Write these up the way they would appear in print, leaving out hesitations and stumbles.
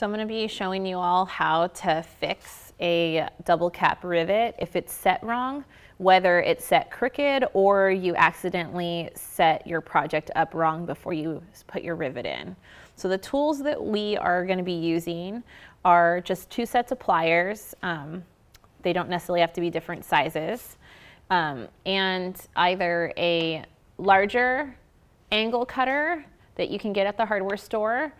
So I'm going to be showing you all how to fix a double cap rivet if it's set wrong, whether it's set crooked or you accidentally set your project up wrong before you put your rivet in. So the tools that we are going to be using are just 2 sets of pliers. They don't necessarily have to be different sizes. And either a larger angle cutter that you can get at the hardware store,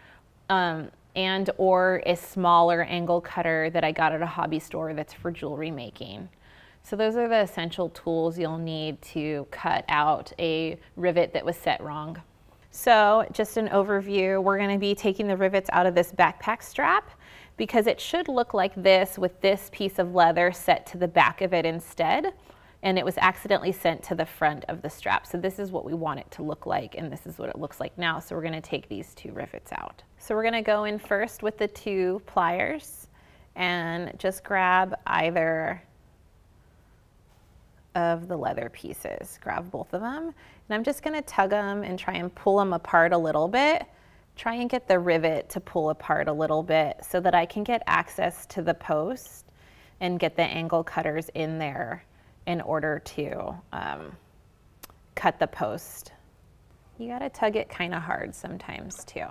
and or a smaller angle cutter that I got at a hobby store that's for jewelry making. So those are the essential tools you'll need to cut out a rivet that was set wrong. So just an overview, we're going to be taking the rivets out of this backpack strap because it should look like this with this piece of leather set to the back of it instead, and it was accidentally sent to the front of the strap. So this is what we want it to look like, and this is what it looks like now. So we're going to take these 2 rivets out. So we're going to go in first with the 2 pliers and just grab either of the leather pieces. Grab both of them, and I'm just going to tug them and try and pull them apart a little bit. Try and get the rivet to pull apart a little bit so that I can get access to the post and get the angle cutters in there in order to cut the post. You got to tug it kind of hard sometimes too.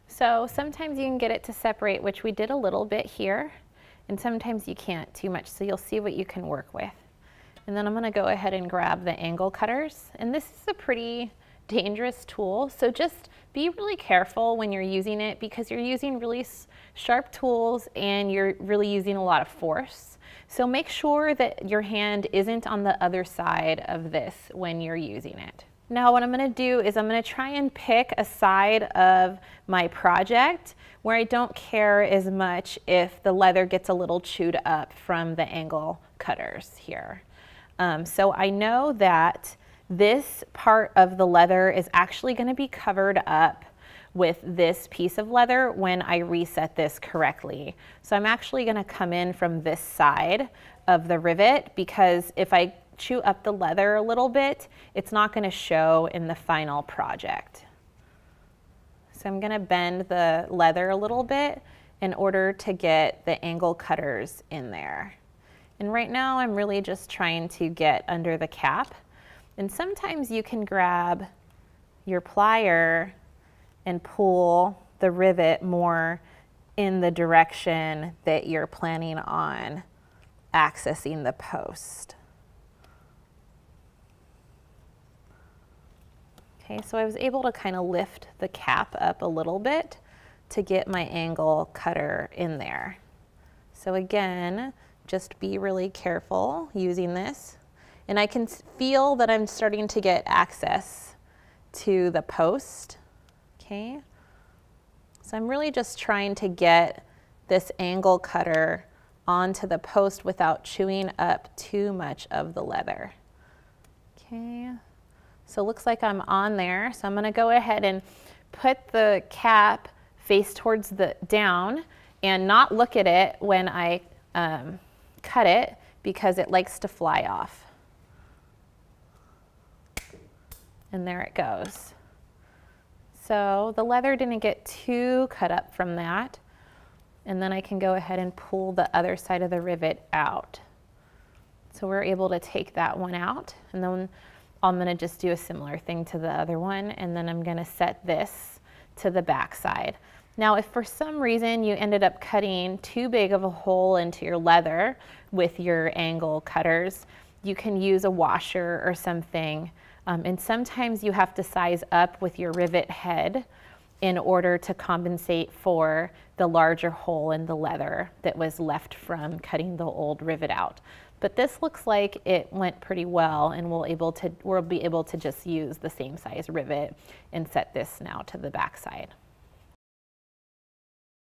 So sometimes you can get it to separate, which we did a little bit here, and sometimes you can't too much, so you'll see what you can work with. And then I'm going to go ahead and grab the angle cutters, and this is a pretty dangerous tool, so just be really careful when you're using it because you're using really sharp tools and you're really using a lot of force. So make sure that your hand isn't on the other side of this when you're using it. Now what I'm going to do is I'm going to try and pick a side of my project where I don't care as much if the leather gets a little chewed up from the angle cutters here. So I know that this part of the leather is actually going to be covered up with this piece of leather when I reset this correctly. So I'm actually going to come in from this side of the rivet because if I chew up the leather a little bit, it's not going to show in the final project. So I'm going to bend the leather a little bit in order to get the angle cutters in there. And right now I'm really just trying to get under the cap. And sometimes you can grab your plier and pull the rivet more in the direction that you're planning on accessing the post. Okay, so I was able to kind of lift the cap up a little bit to get my angle cutter in there. So again, just be really careful using this. And I can feel that I'm starting to get access to the post. Okay, so I'm really just trying to get this angle cutter onto the post without chewing up too much of the leather. Okay, so it looks like I'm on there. So I'm going to go ahead and put the cap face towards the down and not look at it when I cut it because it likes to fly off. And there it goes. So the leather didn't get too cut up from that. And then I can go ahead and pull the other side of the rivet out. So we're able to take that one out. And then I'm going to just do a similar thing to the other one. And then I'm going to set this to the back side. Now, if for some reason you ended up cutting too big of a hole into your leather with your angle cutters, you can use a washer or something. And sometimes you have to size up with your rivet head in order to compensate for the larger hole in the leather that was left from cutting the old rivet out. But this looks like it went pretty well, and we'll be able to just use the same size rivet and set this now to the back side.